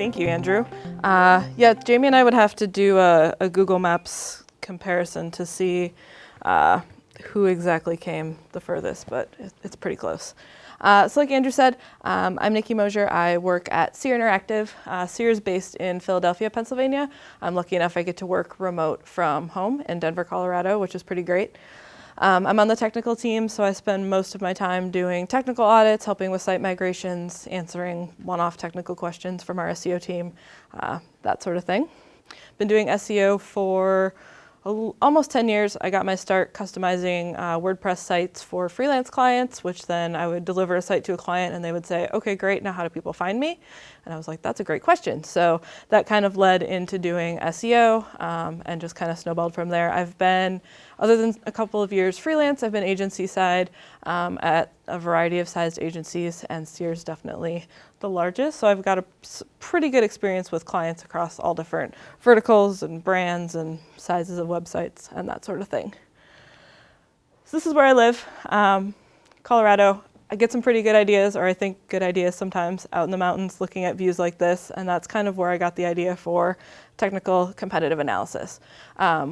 Thank you, Andrew. Yeah, Jamie and I would have to do a Google Maps comparison to see who exactly came the furthest, but it's pretty close. So like Andrew said, I'm Niki Mosier. I work at Seer Interactive. Seer is based in Philadelphia, Pennsylvania. I'm lucky enough I get to work remote from home in Denver, Colorado, which is pretty great. I'm on the technical team, so I spend most of my time doing technical audits, helping with site migrations, answering one-off technical questions from our SEO team, that sort of thing. Been doing SEO for almost 10 years. I got my start customizing WordPress sites for freelance clients, which then I would deliver a site to a client and they would say, okay, great, now how do people find me? And I was like, that's a great question. So that kind of led into doing SEO and just kind of snowballed from there. I've been, other than a couple of years freelance, I've been agency side at a variety of sized agencies, and Seer's definitely the largest. So I've got a pretty good experience with clients across all different verticals and brands and sizes of websites and that sort of thing. So this is where I live, Colorado. I get some pretty good ideas, or I think good ideas sometimes, out in the mountains looking at views like this, and that's kind of where I got the idea for technical competitive analysis.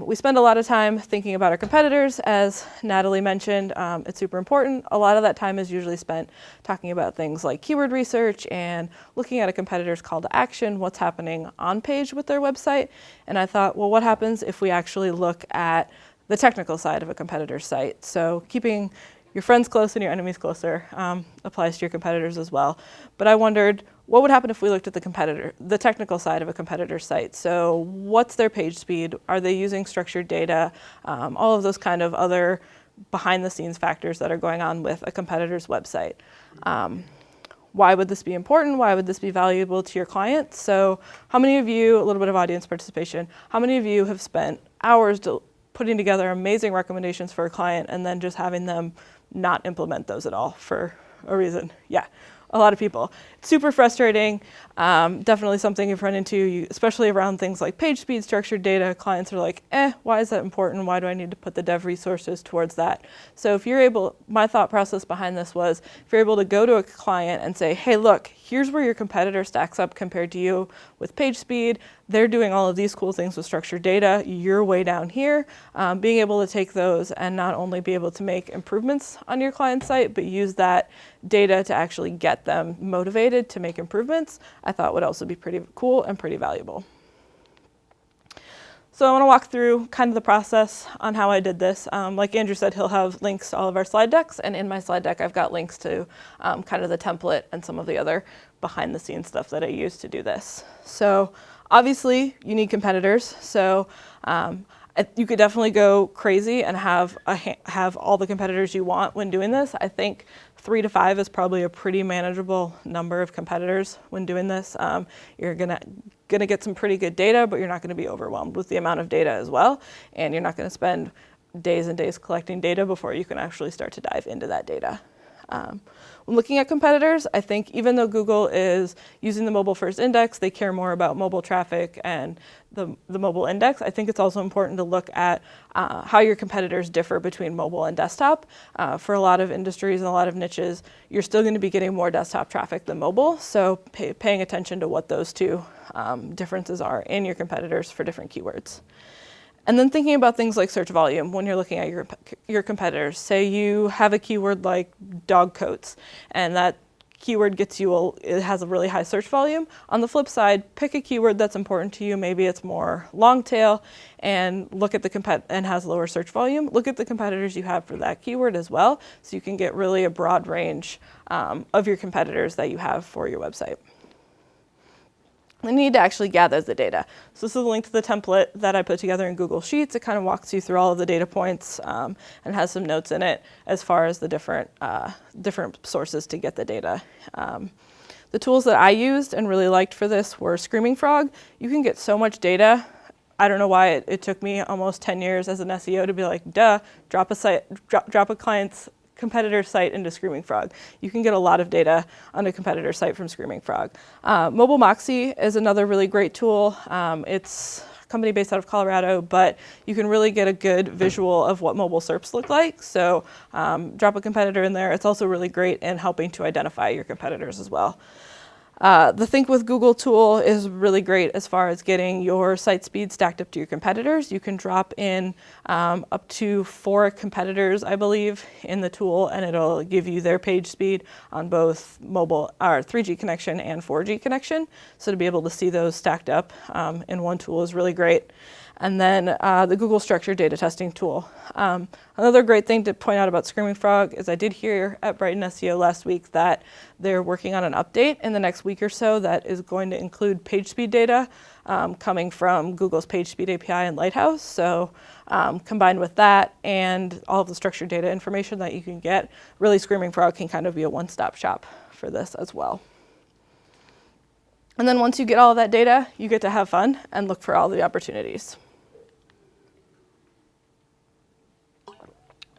We spend a lot of time thinking about our competitors, as Natalie mentioned. It's super important. A lot of that time is usually spent talking about things like keyword research and looking at a competitor's call to action, what's happening on page with their website. And I thought, well, what happens if we actually look at the technical side of a competitor's site? So keeping your friends close and your enemies closer applies to your competitors as well. But I wondered, what would happen if we looked at the technical side of a competitor's site? So what's their page speed? Are they using structured data? All of those kind of other behind the scenes factors that are going on with a competitor's website. Why would this be important? Why would this be valuable to your clients? So how many of you, a little bit of audience participation, how many of you have spent hours putting together amazing recommendations for a client and then just having them not implement those at all for a reason? Yeah, a lot of people. It's super frustrating. Definitely something you've run into, especially around things like page speed, structured data. Clients are like, why is that important? Why do I need to put the dev resources towards that? So if you're able, my thought process behind this was, if you're able to go to a client and say, hey, look, here's where your competitor stacks up compared to you with page speed. They're doing all of these cool things with structured data. You're way down here. Being able to take those and not only be able to make improvements on your client's site, but use that data to actually get them motivated to make improvements, I thought would also be pretty cool and pretty valuable. So I want to walk through kind of the process on how I did this. Like Andrew said, he'll have links to all of our slide decks, and in my slide deck I've got links to kind of the template and some of the other behind the scenes stuff that I use to do this. So obviously you need competitors. So you could definitely go crazy and have all the competitors you want when doing this. I think 3 to 5 is probably a pretty manageable number of competitors when doing this. You're gonna get some pretty good data, but you're not gonna be overwhelmed with the amount of data as well. And you're not gonna spend days and days collecting data before you can actually start to dive into that data. When looking at competitors, I think even though Google is using the mobile first index, they care more about mobile traffic and the mobile index. I think it's also important to look at how your competitors differ between mobile and desktop. For a lot of industries and a lot of niches, you're still going to be getting more desktop traffic than mobile. So paying attention to what those two differences are in your competitors for different keywords. And then thinking about things like search volume when you're looking at your competitors. Say you have a keyword like dog coats, and that keyword it has a really high search volume. On the flip side, pick a keyword that's important to you. Maybe it's more long tail, and look at and has lower search volume. Look at the competitors you have for that keyword as well, so you can get really a broad range of your competitors that you have for your website. You need to actually gather the data. So this is a link to the template that I put together in Google Sheets. It kind of walks you through all of the data points and has some notes in it as far as the different sources to get the data. The tools that I used and really liked for this were Screaming Frog. You can get so much data. I don't know why it took me almost 10 years as an SEO to be like, drop a client's competitor site into Screaming Frog. You can get a lot of data on a competitor site from Screaming Frog. Mobile Moxie is another really great tool. It's a company based out of Colorado, but you can really get a good visual of what mobile SERPs look like. So drop a competitor in there. It's also really great in helping to identify your competitors as well. The Think with Google tool is really great as far as getting your site speed stacked up to your competitors. You can drop in up to 4 competitors, I believe, in the tool, and it'll give you their page speed on both mobile or 3G connection and 4G connection. So to be able to see those stacked up in one tool is really great. And then the Google Structured Data Testing tool. Another great thing to point out about Screaming Frog is I did hear at Brighton SEO last week that they're working on an update in the next week or so that is going to include page speed data coming from Google's PageSpeed API and Lighthouse. So combined with that and all of the structured data information that you can get, really Screaming Frog can kind of be a one-stop shop for this as well. And then once you get all of that data, you get to have fun and look for all the opportunities.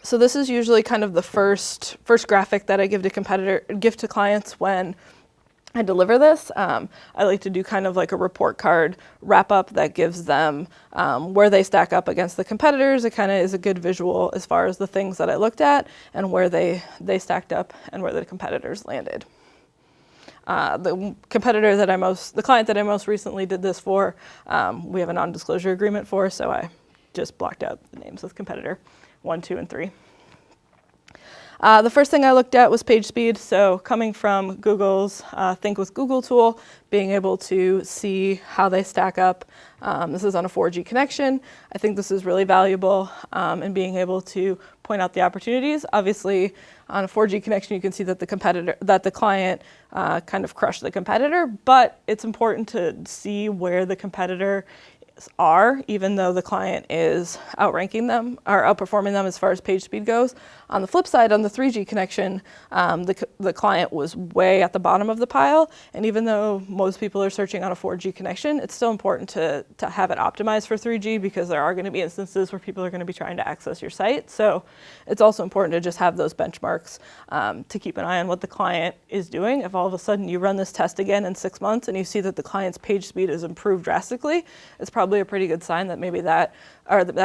So this is usually kind of the first graphic that I give to clients when I deliver this. I like to do kind of like a report card wrap up that gives them where they stack up against the competitors. It kind of is a good visual as far as the things that I looked at and where they stacked up and where the competitors landed. The client that I most recently did this for, we have a non-disclosure agreement for, so I just blocked out the names of competitor 1, 2, and 3. The first thing I looked at was page speed. So coming from Google's Think with Google tool, being able to see how they stack up. This is on a 4G connection. I think this is really valuable in being able to point out the opportunities. Obviously, on a 4G connection, you can see that the client kind of crushed the competitor, but it's important to see where the competitor are, even though the client is outranking them or outperforming them as far as page speed goes. On the flip side, on the 3G connection, the client was way at the bottom of the pile, and even though most people are searching on a 4G connection, it's still important to have it optimized for 3G because there are going to be instances where people are going to be trying to access your site. So it's also important to just have those benchmarks to keep an eye on what the client is doing. If all of a sudden you run this test again in 6 months and you see that the client's page speed is improved drastically, it's probably a pretty good sign that maybe that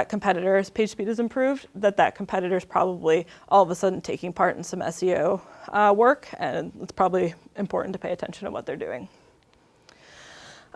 competitor's page speed is improved, that competitor's probably all of a sudden taking part in some SEO work, and it's probably important to pay attention to what they're doing.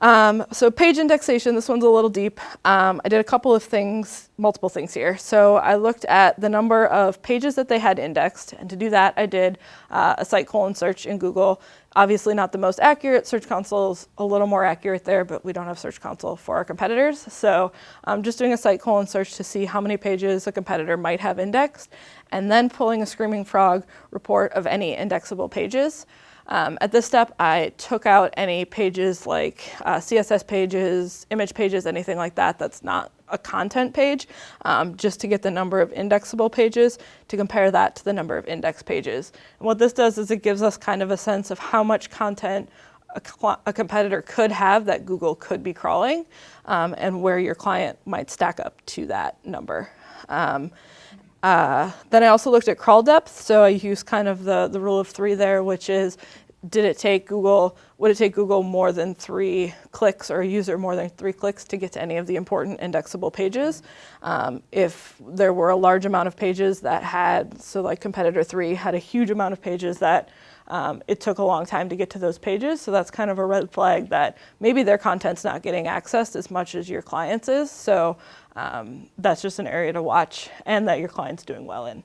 So page indexation, this one's a little deep. I did a couple of things, multiple things here. So I looked at the number of pages that they had indexed, and to do that I did a site colon search in Google. Obviously not the most accurate. Search Console's a little more accurate there, but we don't have Search Console for our competitors. So I'm just doing a site colon search to see how many pages a competitor might have indexed, and then pulling a Screaming Frog report of any indexable pages. At this step, I took out any pages like CSS pages, image pages, anything like that that's not a content page, just to get the number of indexable pages to compare that to the number of index pages. And what this does is it gives us kind of a sense of how much content a competitor could have that Google could be crawling, and where your client might stack up to that number. Then I also looked at crawl depth, so I used kind of the rule of 3 there, which is, would it take Google more than 3 clicks or a user more than 3 clicks to get to any of the important indexable pages? If there were a large amount of pages that had, so like competitor 3 had a huge amount of pages that it took a long time to get to those pages, so that's kind of a red flag that maybe their content's not getting accessed as much as your client's is. So that's just an area to watch, and that your client's doing well in.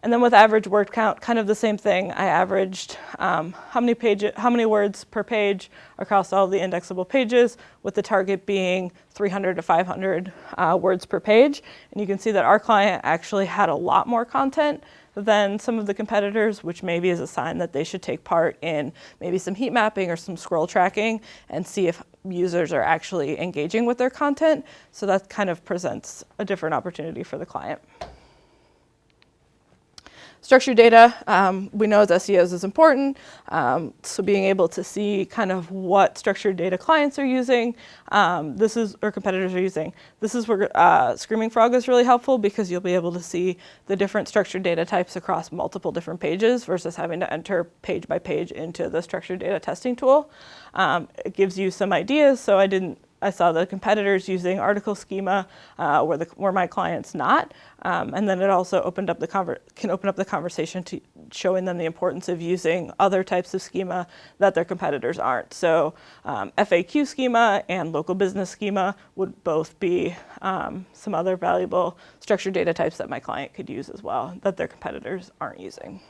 And then with average word count, kind of the same thing. I averaged how many words per page across all of the indexable pages, with the target being 300 to 500 words per page. And you can see that our client actually had a lot more content than some of the competitors, which maybe is a sign that they should take part in maybe some heat mapping or some scroll tracking and see if users are actually engaging with their content. So that kind of presents a different opportunity for the client. Structured data, we know as SEOs is important, so being able to see kind of what structured data clients are using, or competitors are using. This is where Screaming Frog is really helpful, because you'll be able to see the different structured data types across multiple different pages versus having to enter page by page into the structured data testing tool. It gives you some ideas, so I didn't I saw the competitors using article schema where my client's not. And then it also can open up the conversation to showing them the importance of using other types of schema that their competitors aren't. So FAQ schema and local business schema would both be some other valuable structured data types that my client could use as well that their competitors aren't using.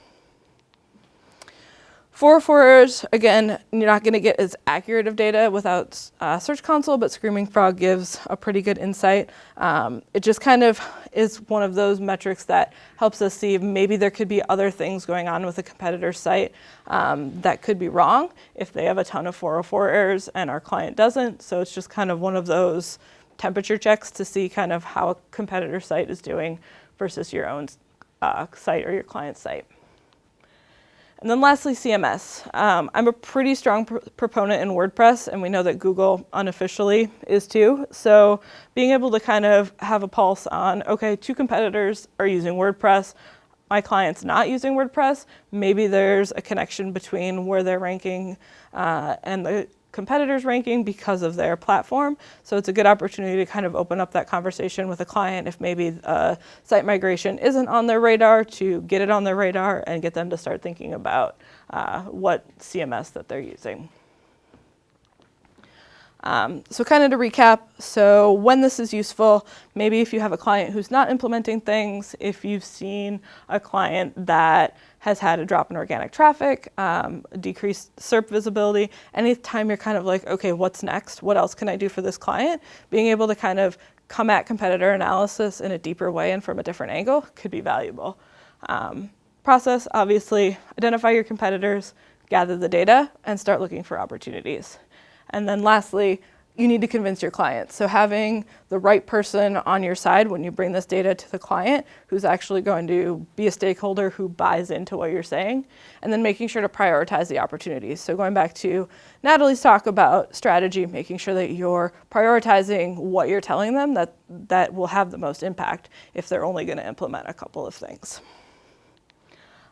404 errors, again, you're not going to get as accurate of data without Search Console, but Screaming Frog gives a pretty good insight. It just kind of is one of those metrics that helps us see maybe there could be other things going on with a competitor's site that could be wrong if they have a ton of 404 errors and our client doesn't. So it's just kind of one of those temperature checks to see kind of how a competitor site is doing versus your own site or your client's site. And then lastly, CMS. I'm a pretty strong proponent in WordPress, and we know that Google unofficially is too. So being able to kind of have a pulse on, okay, 2 competitors are using WordPress, my client's not using WordPress, maybe there's a connection between where they're ranking and the competitors ranking because of their platform. So it's a good opportunity to kind of open up that conversation with a client if maybe site migration isn't on their radar, to get it on their radar and get them to start thinking about what CMS that they're using. So kind of to recap, so when this is useful, maybe if you have a client who's not implementing things, if you've seen a client that has had a drop in organic traffic, decreased SERP visibility, anytime you're kind of like, okay, what's next? What else can I do for this client? Being able to kind of come at competitor analysis in a deeper way and from a different angle could be valuable. Process, obviously, identify your competitors, gather the data, and start looking for opportunities. And then lastly, you need to convince your client. So having the right person on your side when you bring this data to the client who's actually going to be a stakeholder who buys into what you're saying, and then making sure to prioritize the opportunities. So going back to Natalie's talk about strategy, making sure that you're prioritizing what you're telling them that will have the most impact if they're only going to implement a couple of things.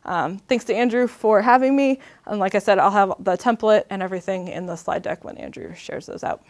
Thanks to Andrew for having me. And like I said, I'll have the template and everything in the slide deck when Andrew shares those out.